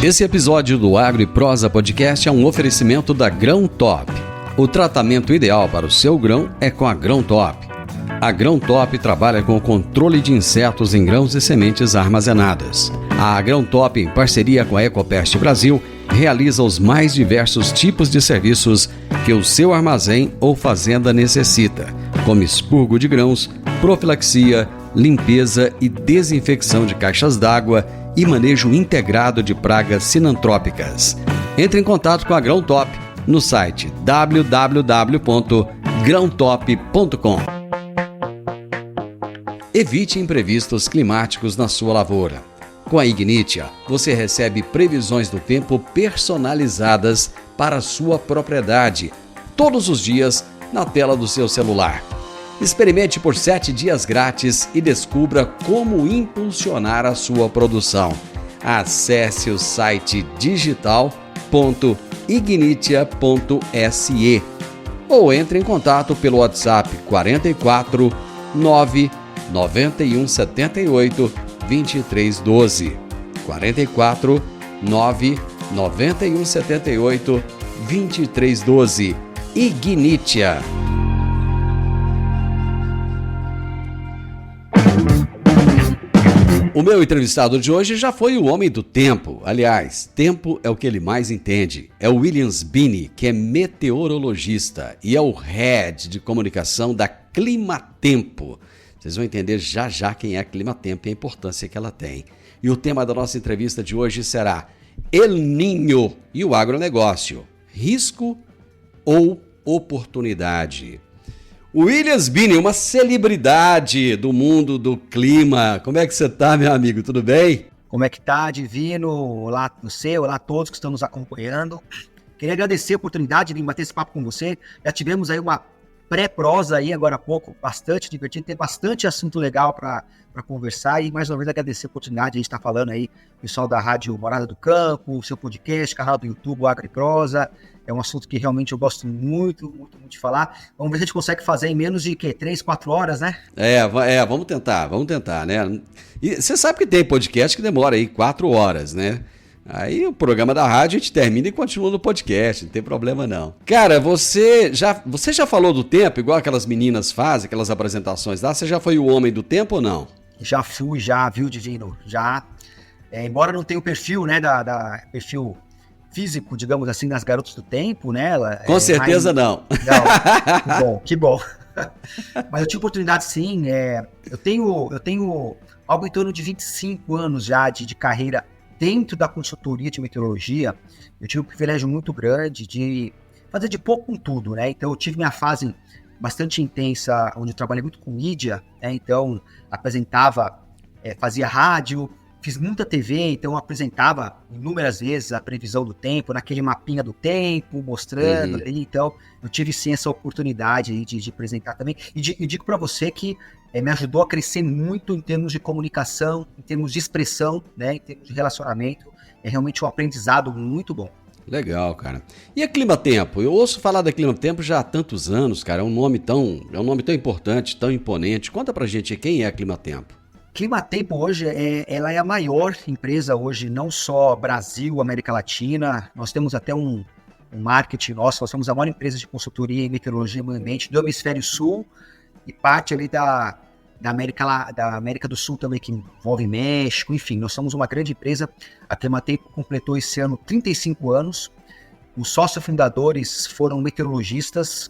Esse episódio do Agro e Prosa Podcast é um oferecimento da Grão Top. O tratamento ideal para o seu grão é com a Grão Top. A Grão Top trabalha com o controle de insetos em grãos e sementes armazenadas. A Grão Top, em parceria com a Ecopest Brasil, realiza os mais diversos tipos de serviços que o seu armazém ou fazenda necessita, como expurgo de grãos, profilaxia, limpeza e desinfecção de caixas d'água e manejo integrado de pragas sinantrópicas. Entre em contato com a Grão Top no site www.grãotop.com. Evite imprevistos climáticos na sua lavoura. Com a Ignitia, você recebe previsões do tempo personalizadas para a sua propriedade, todos os dias na tela do seu celular. Experimente por 7 dias grátis e descubra como impulsionar a sua produção. Acesse o site digital.ignitia.se ou entre em contato pelo WhatsApp 44 9 91 78 2312. 44 9 91 78 2312. Ignitia. O meu entrevistado de hoje já foi o homem do tempo. Aliás, tempo é o que ele mais entende. É o William Sbini, que é meteorologista e é o head de comunicação da Climatempo. Vocês vão entender já já quem é a Climatempo e a importância que ela tem. E o tema da nossa entrevista de hoje será El Niño e o agronegócio. Risco ou oportunidade? William Sbini, uma celebridade do mundo do clima. Como é que você está, meu amigo? Tudo bem? Como é que tá, Divino? Olá você, olá a todos que estão nos acompanhando. Queria agradecer a oportunidade de bater esse papo com você. Já tivemos aí uma pré-prosa aí agora há pouco, bastante divertido, tem bastante assunto legal para conversar e mais uma vez agradecer a oportunidade. A gente está falando aí, pessoal da Rádio Morada do Campo, seu podcast, canal do YouTube, o Agro e Prosa. É um assunto que realmente eu gosto muito de falar. Vamos ver se a gente consegue fazer em menos de 3, 4 horas, né? Vamos tentar, né? E você sabe que tem podcast que demora aí 4 horas, né? Aí o programa da rádio a gente termina e continua no podcast, não tem problema não. Cara, você já falou do tempo, igual aquelas meninas fazem, aquelas apresentações lá, você já foi o homem do tempo ou não? Já fui, viu, Divino? Já. Embora não tenha o perfil, né, perfil físico, digamos assim, das garotas do tempo, né? Com certeza não. Não. Que bom. Mas eu tive oportunidade sim, eu tenho algo em torno de 25 anos já de carreira dentro da consultoria de meteorologia. Eu tive um privilégio muito grande de fazer de pouco com tudo, né? Então eu tive minha fase bastante intensa, onde eu trabalhei muito com mídia, né? Então apresentava, fazia rádio, fiz muita TV, então eu apresentava inúmeras vezes a previsão do tempo, naquele mapinha do tempo, mostrando. Então eu tive sim essa oportunidade de apresentar também. E digo para você que me ajudou a crescer muito em termos de comunicação, em termos de expressão, né, em termos de relacionamento. É realmente um aprendizado muito bom. Legal, cara. E a Climatempo? Eu ouço falar da Climatempo já há tantos anos, cara. É um nome tão importante, tão imponente. Conta pra gente quem é a Climatempo. Climatempo hoje, ela é a maior empresa hoje, não só Brasil, América Latina. Nós temos até um marketing nosso, nós somos a maior empresa de consultoria em meteorologia e meio ambiente do Hemisfério Sul e parte ali da América do Sul também, que envolve México. Enfim, nós somos uma grande empresa. A Climatempo completou esse ano 35 anos. Os sócios fundadores foram meteorologistas,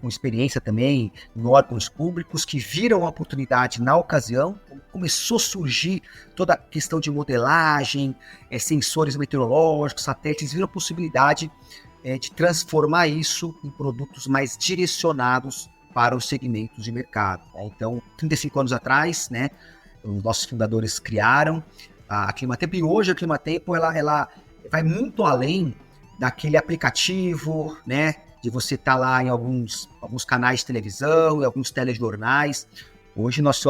com experiência também em órgãos públicos, que viram a oportunidade na ocasião. Começou a surgir toda a questão de modelagem, sensores meteorológicos, satélites, viram a possibilidade de transformar isso em produtos mais direcionados para os segmentos de mercado. Então, 35 anos atrás, né, os nossos fundadores criaram a Climatempo, e hoje a Climatempo ela vai muito além daquele aplicativo, né, de você estar lá em alguns canais de televisão, em alguns telejornais. Hoje nós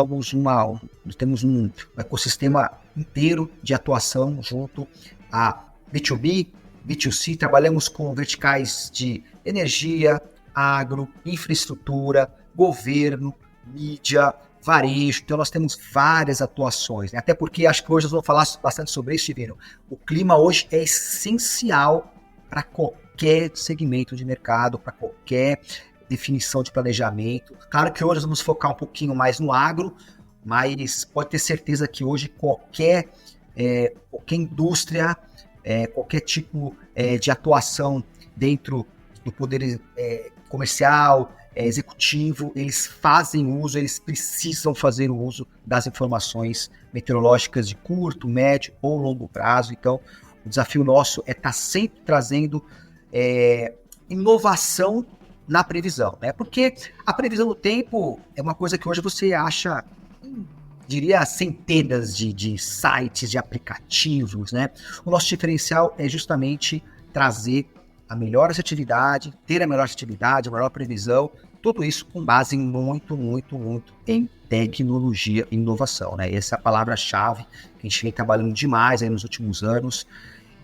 temos um ecossistema inteiro de atuação junto a B2B, B2C, trabalhamos com verticais de energia, agro, infraestrutura, governo, mídia, varejo, então nós temos várias atuações, né? Até porque acho que hoje nós vamos falar bastante sobre isso, Divino. O clima hoje é essencial para qualquer segmento de mercado, para qualquer definição de planejamento. Claro que hoje nós vamos focar um pouquinho mais no agro, mas pode ter certeza que hoje qualquer indústria, qualquer tipo de atuação dentro do poder comercial, executivo, eles fazem uso, eles precisam fazer o uso das informações meteorológicas de curto, médio ou longo prazo. Então, o desafio nosso é estar sempre trazendo inovação na previsão, né? Porque a previsão do tempo é uma coisa que hoje você acha, diria, centenas de sites, de aplicativos, né? O nosso diferencial é justamente trazer a melhor assertividade, ter a melhor assertividade, a melhor previsão, tudo isso com base em muito em tecnologia e inovação, né? Essa é a palavra-chave que a gente vem trabalhando demais aí nos últimos anos,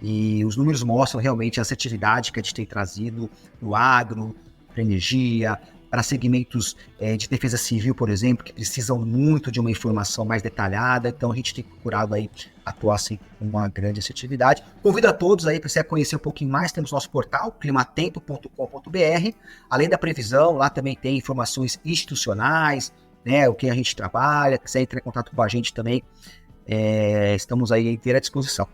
e os números mostram realmente a assertividade que a gente tem trazido no agro, para energia, para segmentos de defesa civil, por exemplo, que precisam muito de uma informação mais detalhada. Então a gente tem procurado aí atuar assim, com uma grande assertividade. Convido a todos aí para você conhecer um pouquinho mais. Temos nosso portal, climatempo.com.br. Além da previsão, lá também tem informações institucionais, né, o que a gente trabalha. Quiser entrar em contato com a gente também, estamos aí à inteira disposição.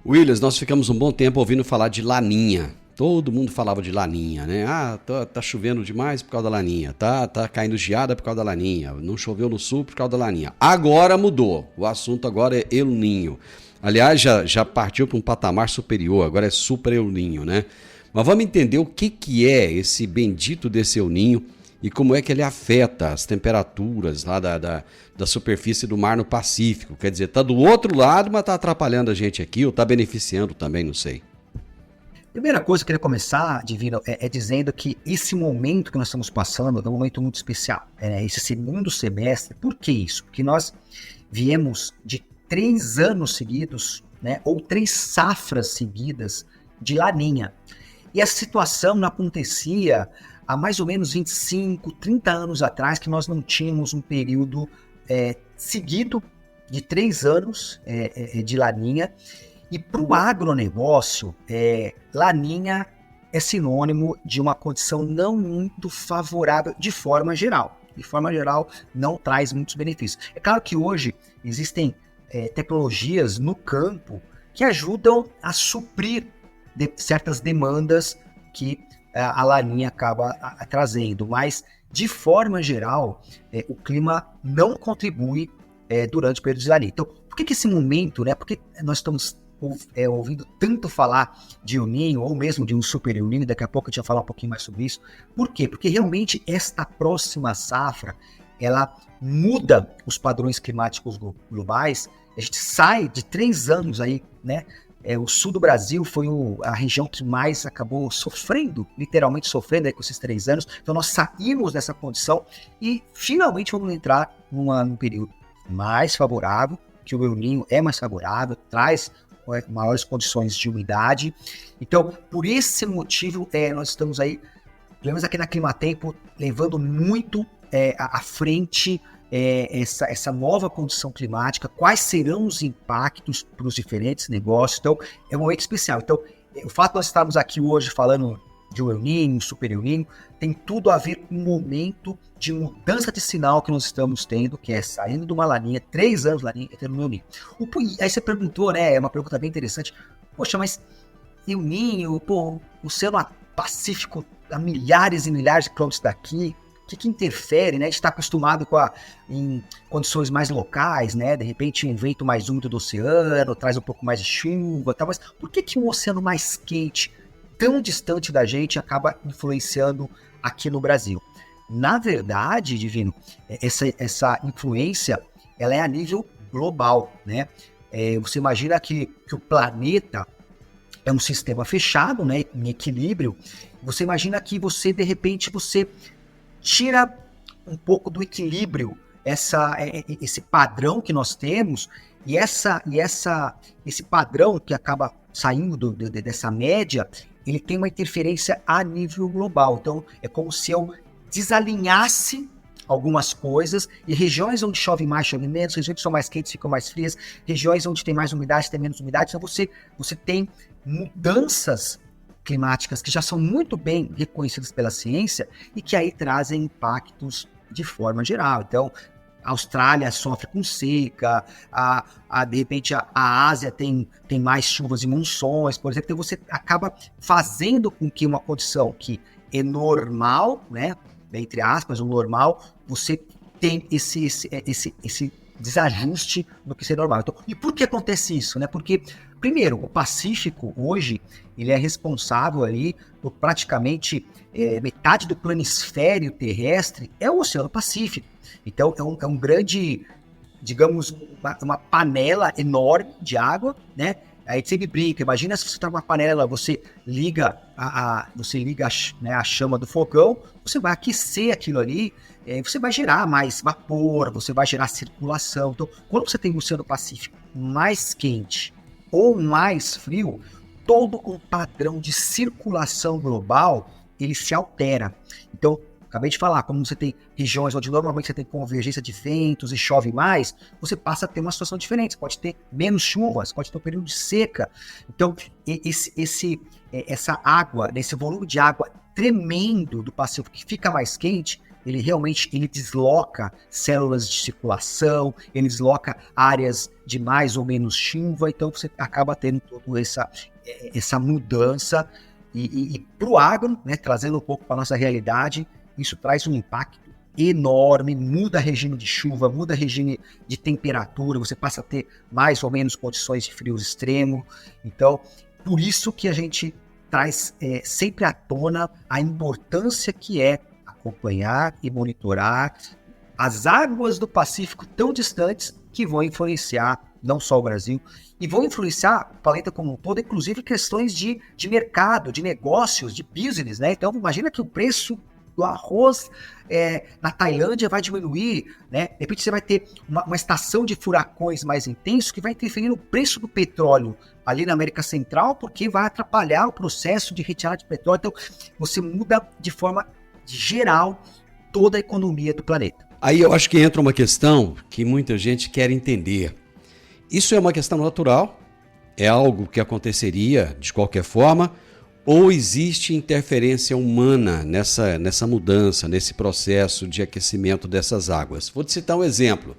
Williams, nós ficamos um bom tempo ouvindo falar de laninha. Todo mundo falava de laninha, né? Ah, tá chovendo demais por causa da laninha, tá caindo geada por causa da laninha, não choveu no sul por causa da laninha. Agora mudou, o assunto agora é El Niño. Aliás, já partiu para um patamar superior, agora é Super El Niño, né? Mas vamos entender o que é esse bendito desse El Niño e como é que ele afeta as temperaturas lá da superfície do mar no Pacífico. Quer dizer, tá do outro lado, mas tá atrapalhando a gente aqui, ou tá beneficiando também, não sei. Primeira coisa que eu queria começar, Divino, é dizendo que esse momento que nós estamos passando é um momento muito especial. Esse segundo semestre, por que isso? Porque nós viemos de 3 anos seguidos, né, ou 3 safras seguidas de laninha. E essa situação não acontecia há mais ou menos 25, 30 anos atrás, que nós não tínhamos um período seguido de 3 anos de laninha. E para o agronegócio, laninha é sinônimo de uma condição não muito favorável de forma geral. De forma geral, não traz muitos benefícios. É claro que hoje existem tecnologias no campo que ajudam a suprir certas demandas que a laninha acaba trazendo, mas de forma geral, o clima não contribui durante o período de laninha. Então, por que esse momento, né? Porque nós estamos ouvindo tanto falar de El Niño, ou mesmo de um Super El Niño, daqui a pouco a gente vai falar um pouquinho mais sobre isso. Por quê? Porque realmente esta próxima safra, ela muda os padrões climáticos globais. A gente sai de 3 anos aí, né? O sul do Brasil foi a região que mais acabou sofrendo, literalmente sofrendo aí com esses 3 anos. Então nós saímos dessa condição e finalmente vamos entrar num período mais favorável, que o El Niño é mais favorável, traz maiores condições de umidade. Então, por esse motivo, nós estamos aí, pelo menos aqui na Climatempo, levando muito à frente essa nova condição climática, quais serão os impactos para os diferentes negócios. Então, é um momento especial. Então, o fato de nós estarmos aqui hoje falando de um El Niño, Super El Niño, tem tudo a ver com o momento de mudança de sinal que nós estamos tendo, que é saindo de uma laninha, 3 anos laninha, entrando no El Niño. Aí você perguntou, né, é uma pergunta bem interessante, poxa, mas El Niño, o Oceano Pacífico a milhares e milhares de quilômetros daqui, o que interfere, né? A gente está acostumado em condições mais locais, né? De repente um vento mais úmido do oceano, traz um pouco mais de chuva, tá? Mas por que um oceano mais quente, tão distante da gente, acaba influenciando aqui no Brasil? Na verdade, Divino, essa influência, ela é a nível global, né? Você imagina que o planeta é um sistema fechado, né, em equilíbrio. Você imagina que de repente, você tira um pouco do equilíbrio esse padrão que nós temos, e esse padrão que acaba saindo dessa média, ele tem uma interferência a nível global. Então, é como se eu desalinhasse algumas coisas, e regiões onde chove mais, chove menos, regiões que são mais quentes ficam mais frias, regiões onde tem mais umidade, tem menos umidade, então você tem mudanças climáticas que já são muito bem reconhecidas pela ciência e que aí trazem impactos de forma geral. Então, a Austrália sofre com seca, de repente a Ásia tem mais chuvas e monções, por exemplo, então você acaba fazendo com que uma condição que é normal, né, entre aspas, o normal, você tem esse desajuste no que seria normal. Então, e por que acontece isso? Né? Porque, primeiro, o Pacífico hoje, ele é responsável ali por praticamente metade do planisfério terrestre é o Oceano Pacífico. Então, é um grande, digamos, uma panela enorme de água, né? A gente sempre brinca, imagina se você está com uma panela, você liga né, a chama do fogão, você vai aquecer aquilo ali, você vai gerar mais vapor, você vai gerar circulação. Então, quando você tem o Oceano Pacífico mais quente ou mais frio, todo um padrão de circulação global, ele se altera. Então, acabei de falar, como você tem regiões onde normalmente você tem convergência de ventos e chove mais, você passa a ter uma situação diferente. Você pode ter menos chuvas, pode ter um período de seca. Então, essa água, esse volume de água tremendo do Pacífico que fica mais quente, ele realmente desloca células de circulação, ele desloca áreas de mais ou menos chuva, então você acaba tendo toda essa mudança. E para o agro, né, trazendo um pouco para a nossa realidade, isso traz um impacto enorme, muda regime de chuva, muda regime de temperatura, você passa a ter mais ou menos condições de frio extremo. Então, por isso que a gente traz sempre à tona a importância que é acompanhar e monitorar as águas do Pacífico tão distantes que vão influenciar não só o Brasil, e vão influenciar o planeta como um todo, inclusive questões de mercado, de negócios, de business, né? Então, imagina que o preço do arroz na Tailândia vai diminuir, né? De repente você vai ter uma estação de furacões mais intenso que vai interferir no preço do petróleo ali na América Central, porque vai atrapalhar o processo de retirada de petróleo. Então, você muda de forma geral toda a economia do planeta. Aí eu acho que entra uma questão que muita gente quer entender. Isso é uma questão natural? É algo que aconteceria de qualquer forma? Ou existe interferência humana nessa mudança, nesse processo de aquecimento dessas águas? Vou te citar um exemplo.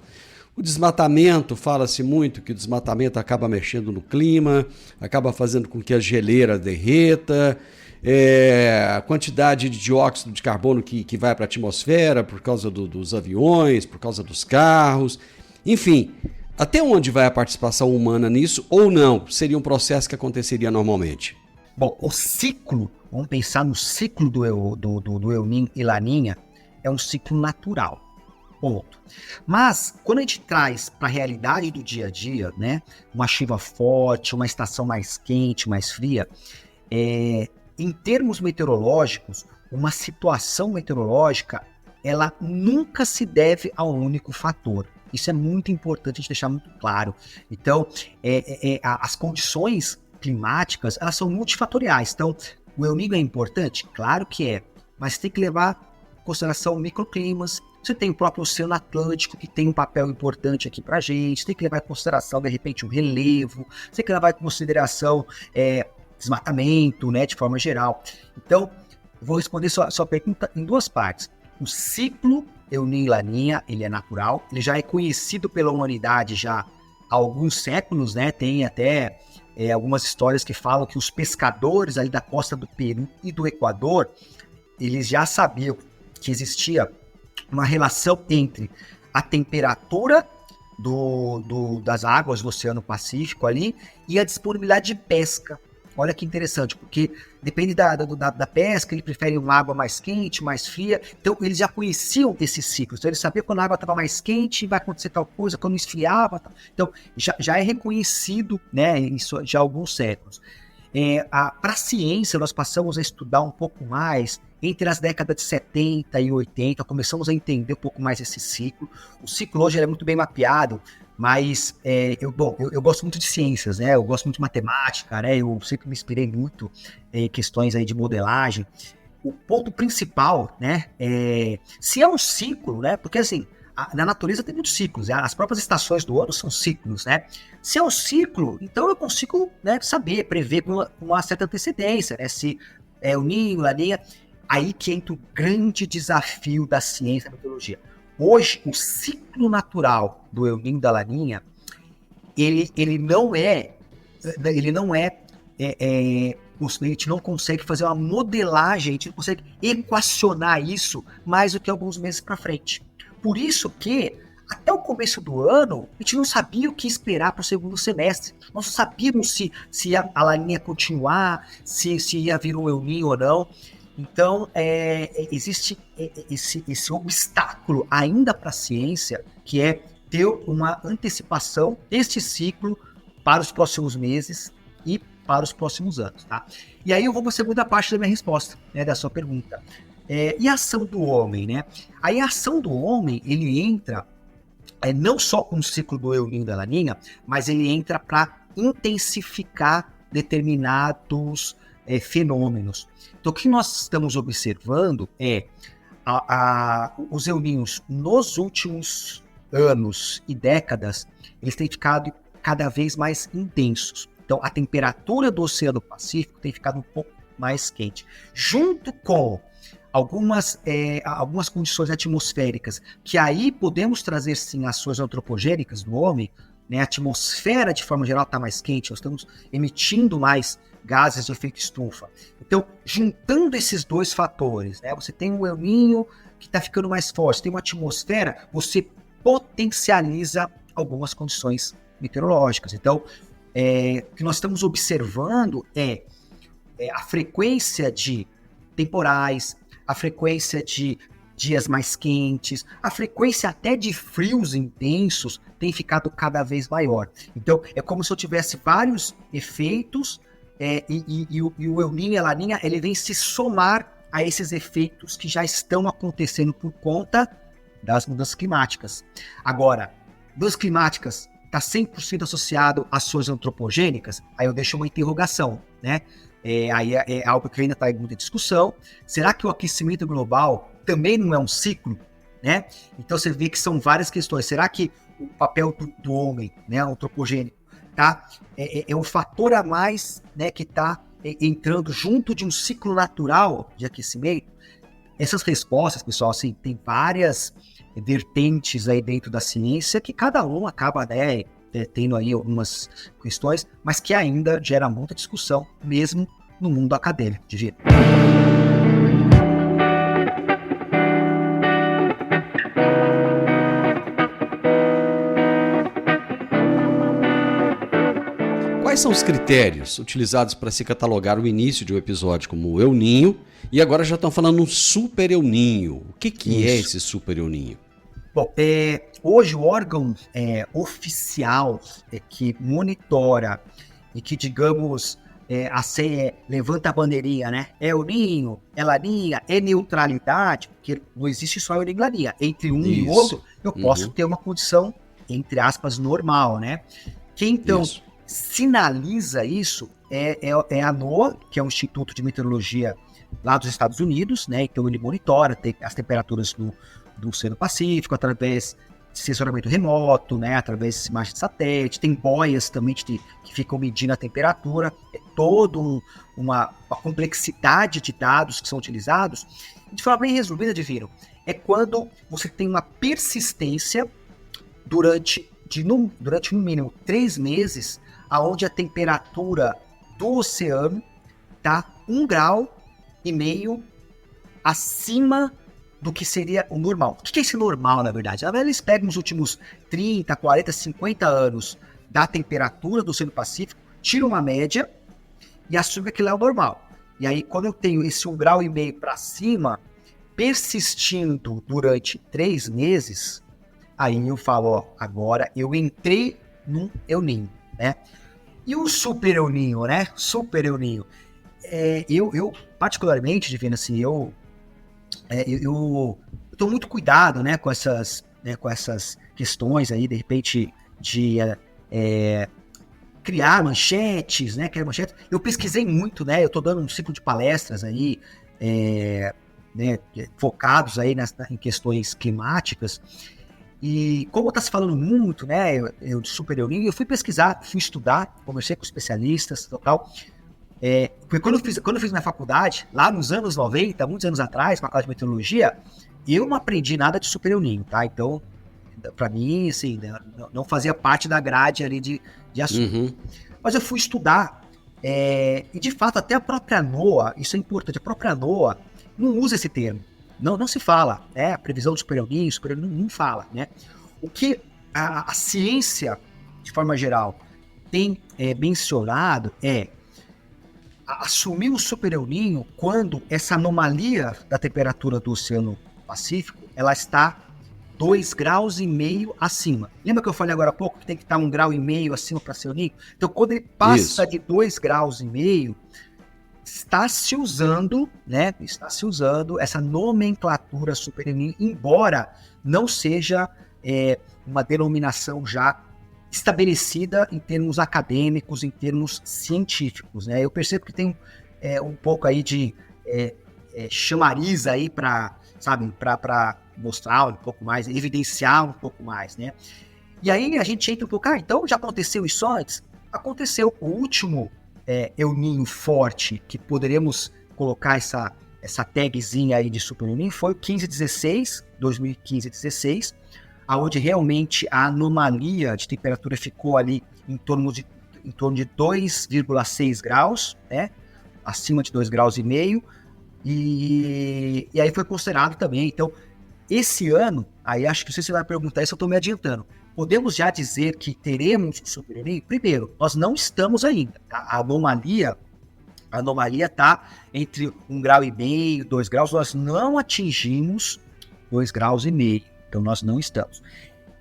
O desmatamento, fala-se muito que o desmatamento acaba mexendo no clima, acaba fazendo com que a geleira derreta, a quantidade de dióxido de carbono que vai para a atmosfera por causa dos aviões, por causa dos carros, enfim. Até onde vai a participação humana nisso ou não? Seria um processo que aconteceria normalmente? Bom, o ciclo, vamos pensar no ciclo do El Niño e Laninha, é um ciclo natural, ponto. Mas, quando a gente traz para a realidade do dia a dia, né, uma chuva forte, uma estação mais quente, mais fria, em termos meteorológicos, uma situação meteorológica, ela nunca se deve a um único fator. Isso é muito importante a gente deixar muito claro. Então, as condições climáticas, elas são multifatoriais. Então, o El Niño é importante? Claro que é, mas tem que levar em consideração microclimas. Você tem o próprio Oceano Atlântico, que tem um papel importante aqui pra gente. Tem que levar em consideração, de repente, o relevo. Você tem que levar em consideração desmatamento, né, de forma geral. Então, vou responder sua pergunta em duas partes. O ciclo El Niño e Laninha, ele é natural, ele já é conhecido pela humanidade já há alguns séculos, né? Tem até algumas histórias que falam que os pescadores ali da costa do Peru e do Equador, eles já sabiam que existia uma relação entre a temperatura das águas do Oceano Pacífico ali e a disponibilidade de pesca. Olha que interessante, porque depende da pesca, ele prefere uma água mais quente, mais fria. Então, eles já conheciam esse ciclo. Então, eles sabiam que quando a água estava mais quente, vai acontecer tal coisa, quando esfriava. Então, já é reconhecido, né, isso já há alguns séculos. Para a ciência, nós passamos a estudar um pouco mais. Entre as décadas de 70 e 80, começamos a entender um pouco mais esse ciclo. O ciclo hoje é muito bem mapeado, mas eu gosto muito de ciências, né? Eu gosto muito de matemática, né? Eu sempre me inspirei muito em questões aí de modelagem. o ponto principal, né, se é um ciclo, né, porque assim, na natureza tem muitos ciclos, as próprias estações do ano são ciclos, né, se é um ciclo, então eu consigo, né, saber, prever com uma certa antecedência, né, se é o ninho, laninha, aí que entra o grande desafio da ciência da meteorologia. Hoje, o ciclo natural do El Niño e da Laninha, ele não é, a gente não consegue fazer uma modelagem, a gente não consegue equacionar isso mais do que alguns meses para frente. Por isso que, até o começo do ano, a gente não sabia o que esperar para o segundo semestre. Nós não sabíamos se a Laninha ia continuar, se ia vir um El Niño ou não. Então, existe esse obstáculo ainda para a ciência, que é ter uma antecipação deste ciclo para os próximos meses e para os próximos anos, tá? E aí eu vou para a segunda parte da minha resposta, né, da sua pergunta. E a ação do homem, né? Aí a ação do homem, ele entra não só com o ciclo do El Niño e da Laninha, mas ele entra para intensificar determinados fenômenos. Então, o que nós estamos observando é os El Niños nos últimos anos e décadas, eles têm ficado cada vez mais intensos. Então, a temperatura do Oceano Pacífico tem ficado um pouco mais quente. Junto com algumas condições atmosféricas, que aí podemos trazer, sim, ações antropogênicas do homem, né? A atmosfera, de forma geral, está mais quente, nós estamos emitindo mais gases de efeito estufa. Então, juntando esses dois fatores, né? Você tem um El Niño que está ficando mais forte, tem uma atmosfera, você potencializa algumas condições meteorológicas. Então, o que nós estamos observando é a frequência de temporais, a frequência de dias mais quentes, a frequência até de frios intensos tem ficado cada vez maior. Então, é como se eu tivesse vários efeitos e o El Niño e a Laninha, ele vem se somar a esses efeitos que já estão acontecendo por conta das mudanças climáticas. Agora, mudanças climáticas está 100% associado a ações antropogênicas? Aí eu deixo uma interrogação, né? Aí é algo que ainda está em muita discussão. Será que o aquecimento global também não é um ciclo, né? Então você vê que são várias questões. Será que o papel do homem, né, antropogênico, tá? É um fator a mais, né, que está entrando junto de um ciclo natural de aquecimento? Essas respostas, pessoal, assim, tem várias vertentes aí dentro da ciência que cada um acaba, né, tendo aí algumas questões, mas que ainda gera muita discussão, mesmo no mundo acadêmico, Divino. Quais são os critérios utilizados para se catalogar o início de um episódio como o El Niño? E agora já estão falando um super El Niño. O que é esse super El Niño? Bom, hoje o órgão oficial que monitora e que, digamos, levanta a bandeirinha, né? É El Niño, é Laninha, é neutralidade, porque não existe só El Niño e Laninha. Entre um e outro, eu posso ter uma condição, entre aspas, normal, né? Quem então sinaliza isso é a NOAA, que é um instituto de meteorologia lá dos Estados Unidos, né? Então ele monitora as temperaturas do Oceano Pacífico através de sensoramento remoto, né? Através de imagens de satélite. Tem boias também que ficam medindo a temperatura. É toda uma complexidade de dados que são utilizados. De forma bem resumida, Divino, é quando você tem uma persistência durante no mínimo 3 meses, aonde a temperatura do oceano está 1,5 grau acima do que seria o normal. O que é esse normal, na verdade? Na verdade, eles pegam os últimos 30, 40, 50 anos da temperatura do Oceano Pacífico, tiram uma média e assumem que aquilo é o normal. E aí, quando eu tenho esse 1,5 grau para cima, persistindo durante 3 meses, aí eu falo, agora eu entrei num El Niño, né? E o super El Niño, né? Super El Niño. Eu particularmente, Divino, assim, eu tô muito cuidado, né, com essas questões aí, de repente, de criar manchetes, né, Eu pesquisei muito, né, eu tô dando um ciclo de palestras aí, né, focados aí em questões climáticas. E como está se falando muito, né, eu de super El Niño, eu fui pesquisar, fui estudar, conversei com especialistas e tal. Porque quando eu fiz minha faculdade, lá nos anos 90, muitos anos atrás, faculdade de meteorologia, eu não aprendi nada de super El Niño, tá? Então, para mim, assim, não fazia parte da grade ali de assunto. Uhum. Mas eu fui estudar, e de fato, até a própria NOAA, isso é importante, a própria NOAA não usa esse termo. Não se fala, né? A previsão do super El Niño, não fala, né? O que a ciência, de forma geral, tem mencionado assumir o super El Niño quando essa anomalia da temperatura do Oceano Pacífico, ela está 2,5 graus acima. Lembra que eu falei agora há pouco que tem que estar 1,5 grau acima para ser El Niño? Então, quando ele passa de 2,5 graus, está se usando, né? Está se usando essa nomenclatura super El Niño, embora não seja uma denominação já estabelecida em termos acadêmicos, em termos científicos, né? Eu percebo que tem um pouco aí de chamariz aí para mostrar um pouco mais, evidenciar um pouco mais, né? E aí a gente entra um pouco, então já aconteceu isso antes? Aconteceu. O último El Niño forte que poderíamos colocar essa tagzinha aí de super El Niño foi o 2015-16, onde realmente a anomalia de temperatura ficou ali em torno de 2,6 graus, né? Acima de 2,5 graus. E aí foi considerado também. Então, esse ano, aí acho que você vai perguntar isso, eu estou me adiantando. Podemos já dizer que teremos super El Niño? Primeiro, nós não estamos ainda. Tá? A anomalia está entre 1,5 grau, 2 graus. Nós não atingimos 2,5 graus. Então, nós não estamos.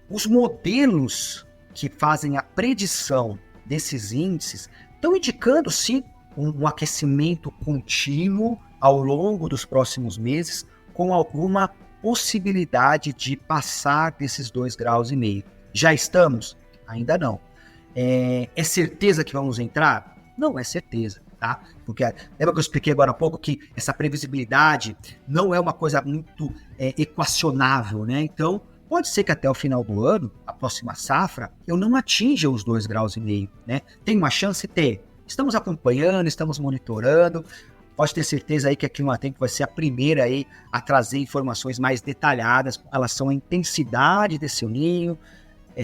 Os modelos que fazem a predição desses índices estão indicando, sim, um aquecimento contínuo ao longo dos próximos meses, com alguma possibilidade de passar desses 2,5 graus. Já estamos? Ainda não. É certeza que vamos entrar? Não é certeza, tá? Porque lembra que eu expliquei agora há pouco que essa previsibilidade não é uma coisa muito equacionável, né? Então, pode ser que até o final do ano, a próxima safra, eu não atinja os 2,5 graus, né? Tem uma chance? Tem. Estamos acompanhando, estamos monitorando. Pode ter certeza aí que a Climatempo vai ser a primeira aí a trazer informações mais detalhadas com relação à intensidade desse El Niño,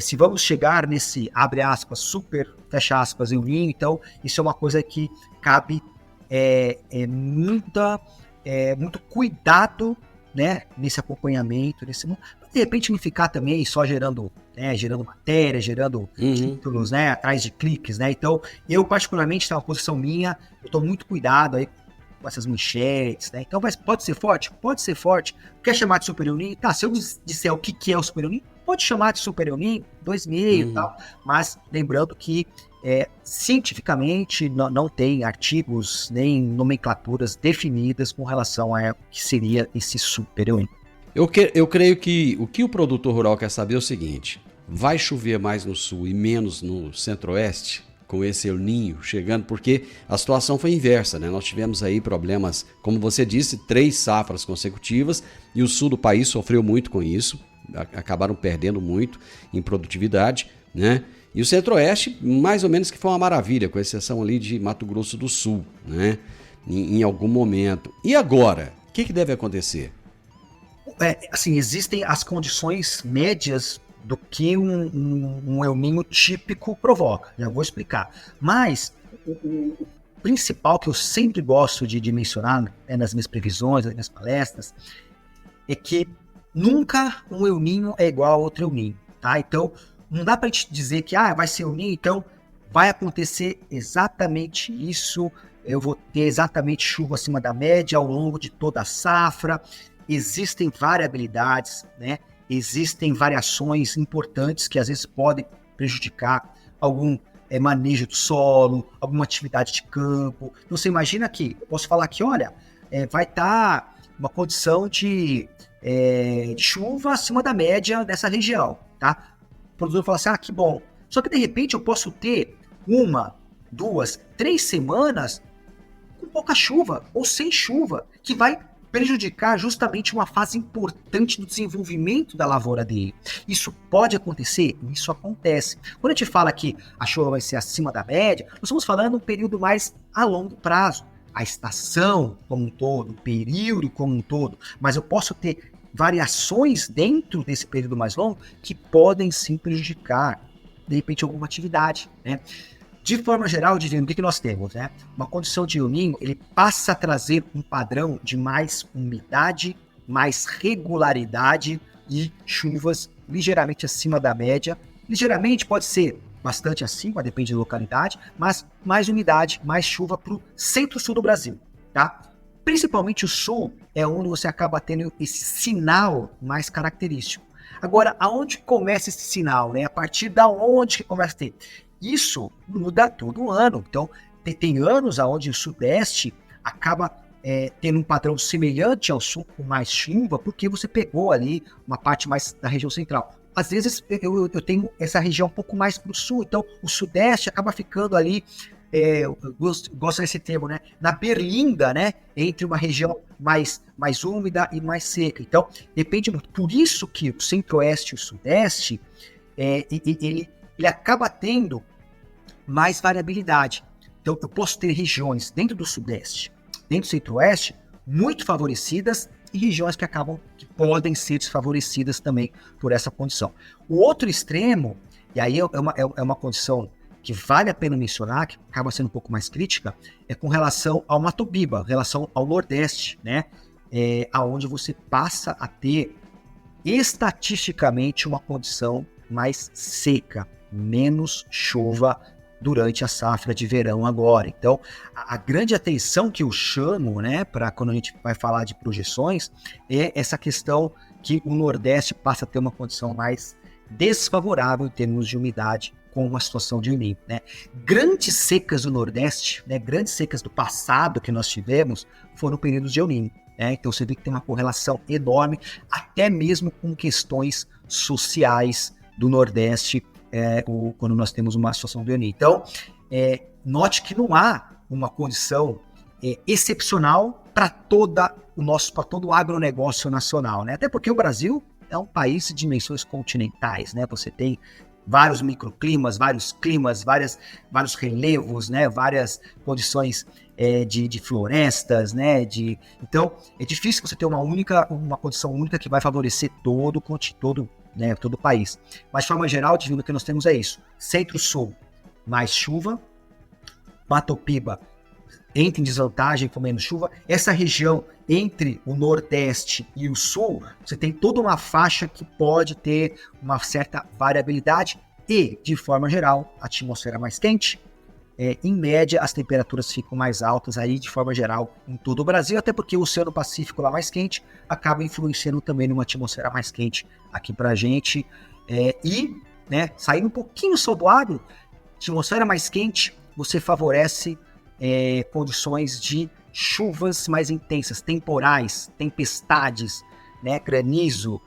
se vamos chegar nesse, abre aspas, super, fecha aspas, El Niño. Então, isso é uma coisa que cabe muito cuidado, né, nesse acompanhamento, de repente não ficar também só gerando matéria, gerando títulos, né, atrás de cliques, né? Então, eu particularmente, tá uma posição minha, eu estou muito cuidado aí com essas manchetes, né? Então, pode ser forte? Pode ser forte. Quer chamar de super El Niño? Tá, se eu disser o que é o super El Niño, pode chamar de super El Niño, 2,5 e tal, mas lembrando que cientificamente não tem artigos nem nomenclaturas definidas com relação a que seria esse super El Niño. Eu creio que o que o produtor rural quer saber é o seguinte: vai chover mais no sul e menos no centro-oeste com esse El Niño chegando? Porque a situação foi inversa, né? Nós tivemos aí problemas, como você disse, 3 safras consecutivas, e o sul do país sofreu muito com isso, acabaram perdendo muito em produtividade, né? E o centro-oeste, mais ou menos que foi uma maravilha, com exceção ali de Mato Grosso do Sul, né? Em algum momento. E agora? O que deve acontecer? Assim, existem as condições médias do que um El Niño típico provoca. Já vou explicar. Mas o principal que eu sempre gosto de mencionar, nas minhas previsões, nas minhas palestras, é que nunca um El Niño é igual a outro El Niño, tá? Então, não dá para gente dizer que vai ser El Niño, então vai acontecer exatamente isso, eu vou ter exatamente chuva acima da média ao longo de toda a safra. Existem variabilidades, né? Existem variações importantes que às vezes podem prejudicar algum manejo do solo, alguma atividade de campo. Então você imagina que, eu posso falar que, olha, vai estar uma condição de chuva acima da média dessa região, tá? O produtor fala assim, que bom. Só que de repente eu posso ter 1, 2, 3 semanas com pouca chuva ou sem chuva. que vai prejudicar justamente uma fase importante do desenvolvimento da lavoura dele. Isso pode acontecer? Isso acontece. Quando a gente fala que a chuva vai ser acima da média, nós estamos falando um período mais a longo prazo. A estação como um todo, o período como um todo, mas eu posso ter variações dentro desse período mais longo que podem sim prejudicar, de repente, alguma atividade, né? De forma geral, Divino, o que nós temos, né? Uma condição de El Niño, ele passa a trazer um padrão de mais umidade, mais regularidade e chuvas ligeiramente acima da média. Ligeiramente pode ser bastante acima, depende da localidade, mas mais umidade, mais chuva para o centro-sul do Brasil, tá? Principalmente o sul é onde você acaba tendo esse sinal mais característico. Agora, aonde começa esse sinal, né? A partir da onde que começa a ter? Isso muda todo ano. Então, tem anos onde o sudeste acaba tendo um padrão semelhante ao sul, com mais chuva, porque você pegou ali uma parte mais da região central. Às vezes, eu tenho essa região um pouco mais para o sul, então o sudeste acaba ficando ali, eu gosto desse termo, né? Na berlinda, né? Entre uma região mais úmida e mais seca. Então, depende muito. Por isso que o centro-oeste e o sudeste, ele acaba tendo mais variabilidade. Então, eu posso ter regiões dentro do sudeste, dentro do centro-oeste, muito favorecidas e regiões que podem ser desfavorecidas também por essa condição. O outro extremo, e aí é uma condição que vale a pena mencionar, que acaba sendo um pouco mais crítica, é com relação ao Mato Piba, relação ao Nordeste, né? Aonde você passa a ter estatisticamente uma condição mais seca, menos chuva durante a safra de verão agora. Então, a grande atenção que eu chamo, né, para quando a gente vai falar de projeções, é essa questão que o Nordeste passa a ter uma condição mais desfavorável em termos de umidade com uma situação de El Niño, né? Grandes secas do Nordeste, né, grandes secas do passado que nós tivemos, foram períodos de El Niño, né? Então você vê que tem uma correlação enorme, até mesmo com questões sociais do Nordeste, quando nós temos uma situação de El Niño. Então, note que não há uma condição excepcional para todo o agronegócio nacional, né? Até porque o Brasil é um país de dimensões continentais, né? Você tem vários microclimas, vários climas, vários relevos, né? Várias condições de florestas, né? Então, é difícil você ter uma condição única que vai favorecer todo o país. Mas, de forma geral, o que nós temos é isso. Centro-sul, mais chuva. Mato Piba entra em desvantagem com menos chuva. Essa região entre o Nordeste e o Sul, você tem toda uma faixa que pode ter uma certa variabilidade e, de forma geral, a atmosfera mais quente. Em média, as temperaturas ficam mais altas aí, de forma geral, em todo o Brasil, até porque o Oceano Pacífico lá mais quente acaba influenciando também numa atmosfera mais quente aqui pra gente. Né, saindo um pouquinho só do agro, atmosfera mais quente, você favorece condições de chuvas mais intensas, temporais, tempestades, né, granizo,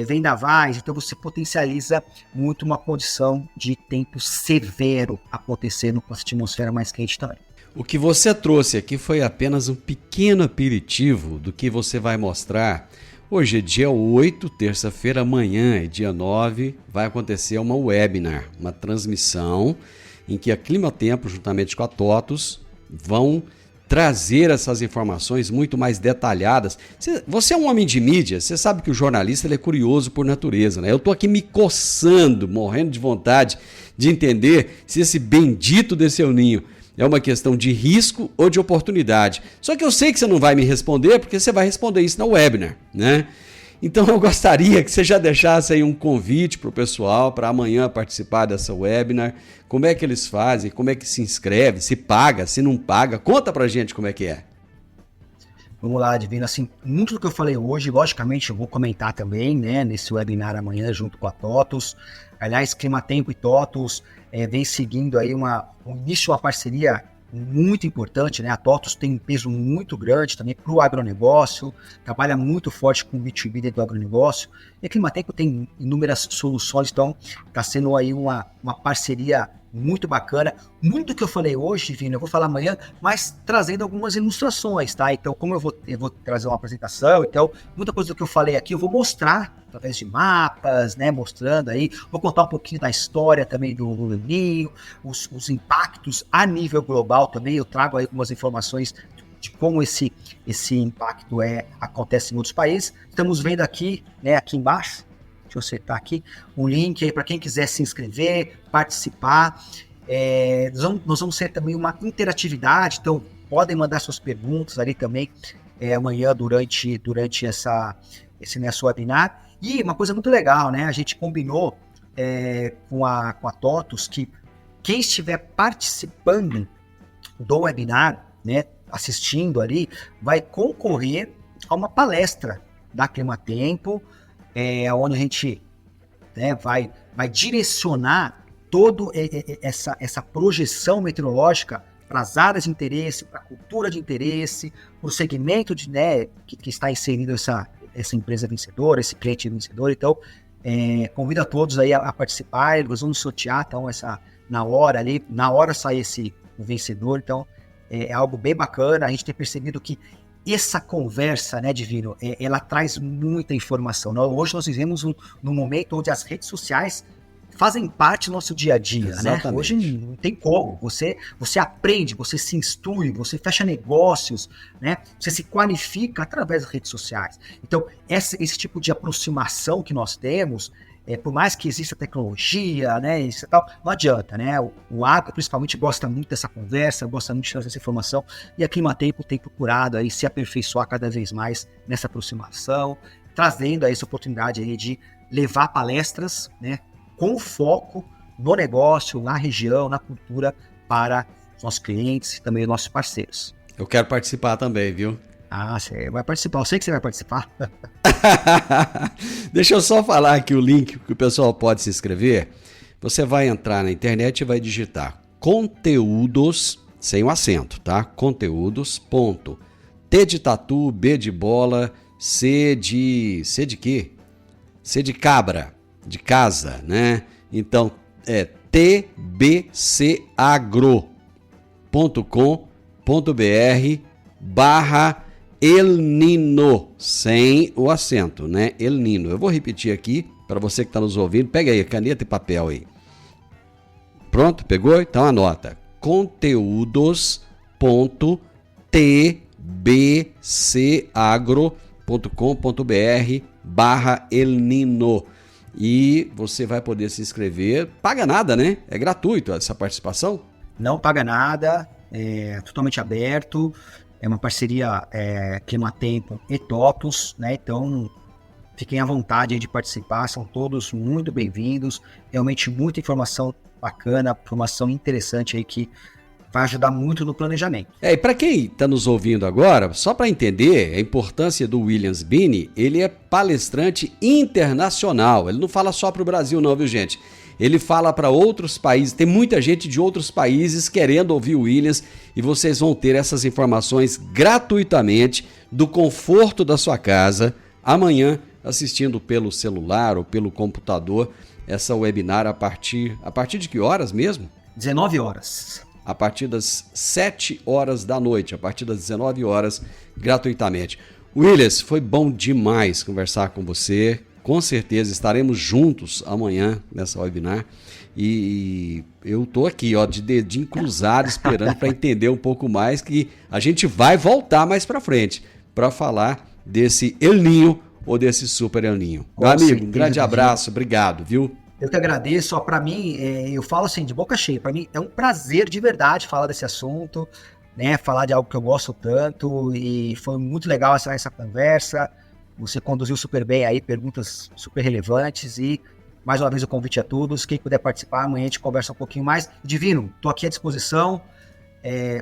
vendavais. Então você potencializa muito uma condição de tempo severo acontecendo com a atmosfera mais quente também. O que você trouxe aqui foi apenas um pequeno aperitivo do que você vai mostrar. Hoje é dia 8, terça-feira, amanhã é dia 9, vai acontecer uma webinar, uma transmissão em que a Climatempo, juntamente com a TOTUS, vão trazer essas informações muito mais detalhadas. Você é um homem de mídia, você sabe que o jornalista ele é curioso por natureza, né? Eu estou aqui me coçando, morrendo de vontade de entender se esse bendito desse El Niño é uma questão de risco ou de oportunidade. Só que eu sei que você não vai me responder, porque você vai responder isso na webinar, né? Então eu gostaria que você já deixasse aí um convite para o pessoal para amanhã participar dessa webinar. Como é que eles fazem? Como é que se inscreve? Se paga? Se não paga? Conta pra gente como é que é. Vamos lá, Divino. Assim, muito do que eu falei hoje, logicamente, eu vou comentar também, né, nesse webinar amanhã junto com a TOTUS. Aliás, Climatempo e TOTUS vem seguindo aí um início de uma parceria muito importante, né? A TOTUS tem um peso muito grande também para o agronegócio, trabalha muito forte com o B2B dentro do agronegócio, e a Climatempo tem inúmeras soluções, então está sendo aí uma parceria muito bacana. Muito que eu falei hoje, Vino, eu vou falar amanhã, mas trazendo algumas ilustrações, tá? Então, como eu vou trazer uma apresentação, então, muita coisa do que eu falei aqui eu vou mostrar através de mapas, né? Mostrando aí, vou contar um pouquinho da história também do El Niño, os impactos a nível global também. Eu trago aí algumas informações de como esse impacto acontece em outros países. Estamos vendo aqui, né? Aqui embaixo. Deixa eu acertar aqui, um link aí para quem quiser se inscrever, participar. Nós vamos ter também uma interatividade, então podem mandar suas perguntas ali também amanhã durante esse nosso webinar. E uma coisa muito legal, né? A gente combinou com a TOTUS que quem estiver participando do webinar, né, assistindo ali, vai concorrer a uma palestra da Climatempo, onde a gente vai direcionar toda essa projeção meteorológica para as áreas de interesse, para a cultura de interesse, para o segmento que está inserindo essa empresa vencedora, esse cliente vencedor. Então, convido a todos aí a participar. Nós vamos sortear, então, na hora sair o vencedor. Então, é algo bem bacana. A gente tem percebido que essa conversa, né, Divino, ela traz muita informação. Hoje nós vivemos num momento onde as redes sociais fazem parte do nosso dia a dia, exatamente, né? Hoje não tem como. Você aprende, você se instrui, você fecha negócios, né? Você se qualifica através das redes sociais. Então, esse tipo de aproximação que nós temos, por mais que exista tecnologia, né, isso e tal, não adianta, né? O agro, principalmente, gosta muito dessa conversa, gosta muito de trazer essa informação, e a Climatempo tem procurado aí se aperfeiçoar cada vez mais nessa aproximação, trazendo aí essa oportunidade aí de levar palestras, né, com foco no negócio, na região, na cultura, para os nossos clientes e também os nossos parceiros. Eu quero participar também, viu? Ah, você vai participar, eu sei que você vai participar. Deixa eu só falar aqui o link que o pessoal pode se inscrever. Você vai entrar na internet e vai digitar conteúdos, sem o acento, tá? Conteúdos, ponto. T de tatu, B de bola, C de quê? C de cabra, de casa, né? Então, tbcagro.com.br/El Niño, sem o acento, né? El Niño. Eu vou repetir aqui para você que está nos ouvindo. Pega aí caneta e papel aí. Pronto? Pegou? Então anota. conteúdos.tbcagro.com.br/El Niño. E você vai poder se inscrever. Paga nada, né? É gratuito essa participação? Não paga nada, é totalmente aberto. É uma parceria Climatempo e TOTUS, né? Então, fiquem à vontade aí de participar. São todos muito bem-vindos. Realmente muita informação bacana, informação interessante aí que vai ajudar muito no planejamento. E para quem está nos ouvindo agora, só para entender a importância do Williams Bini, ele é palestrante internacional. Ele não fala só para o Brasil não, viu, gente? Ele fala para outros países. Tem muita gente de outros países querendo ouvir o Williams e vocês vão ter essas informações gratuitamente do conforto da sua casa amanhã, assistindo pelo celular ou pelo computador essa webinar a partir de que horas mesmo? 19 horas. A partir das 7 horas da noite, a partir das 19 horas, gratuitamente. Williams, foi bom demais conversar com você. Com certeza estaremos juntos amanhã nessa webinar. E eu tô aqui, ó, de dedinho cruzado, esperando para entender um pouco mais, que a gente vai voltar mais para frente para falar desse El Niño ou desse Super El Niño. Meu amigo, um grande abraço, obrigado, viu? Eu que agradeço. Para mim, eu falo assim, de boca cheia, para mim é um prazer de verdade falar desse assunto, né? Falar de algo que eu gosto tanto, e foi muito legal essa conversa. Você conduziu super bem aí, perguntas super relevantes, e mais uma vez o convite a todos. Quem puder participar, amanhã a gente conversa um pouquinho mais. Divino, estou aqui à disposição.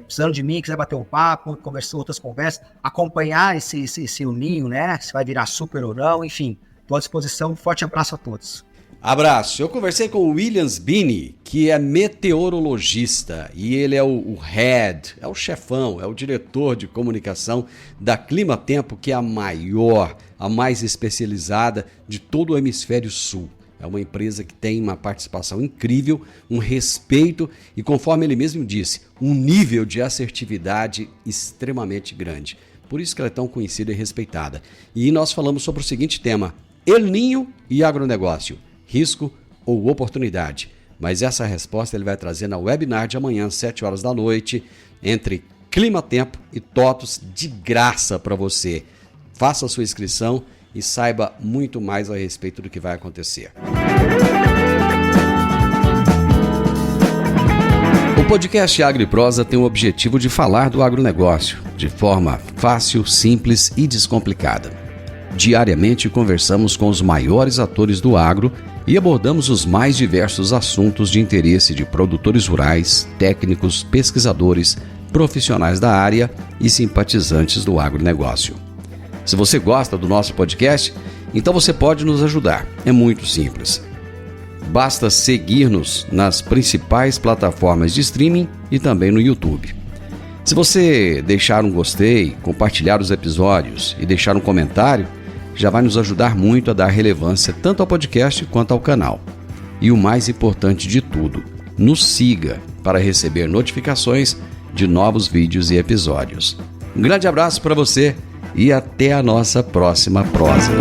Precisando de mim, quiser bater um papo, conversar outras conversas, acompanhar esse El Niño, né? Se vai virar super ou não, enfim, estou à disposição. Um forte abraço a todos. Abraço. Eu conversei com o Williams Bini, que é meteorologista, e ele é o head, é o chefão, é o diretor de comunicação da Climatempo, que é a maior, a mais especializada de todo o hemisfério sul. É uma empresa que tem uma participação incrível, um respeito e, conforme ele mesmo disse, um nível de assertividade extremamente grande. Por isso que ela é tão conhecida e respeitada. E nós falamos sobre o seguinte tema: El Niño e agronegócio, risco ou oportunidade? Mas essa resposta ele vai trazer na webinar de amanhã, às 7 horas da noite, entre Clima Tempo e TOTUS, de graça para você. Faça a sua inscrição e saiba muito mais a respeito do que vai acontecer. O podcast Agro e Prosa tem o objetivo de falar do agronegócio de forma fácil, simples e descomplicada. Diariamente conversamos com os maiores atores do agro e abordamos os mais diversos assuntos de interesse de produtores rurais, técnicos, pesquisadores, profissionais da área e simpatizantes do agronegócio. Se você gosta do nosso podcast, então você pode nos ajudar. É muito simples. Basta seguir-nos nas principais plataformas de streaming e também no YouTube. Se você deixar um gostei, compartilhar os episódios e deixar um comentário, já vai nos ajudar muito a dar relevância tanto ao podcast quanto ao canal. E o mais importante de tudo, nos siga para receber notificações de novos vídeos e episódios. Um grande abraço para você e até a nossa próxima prosa.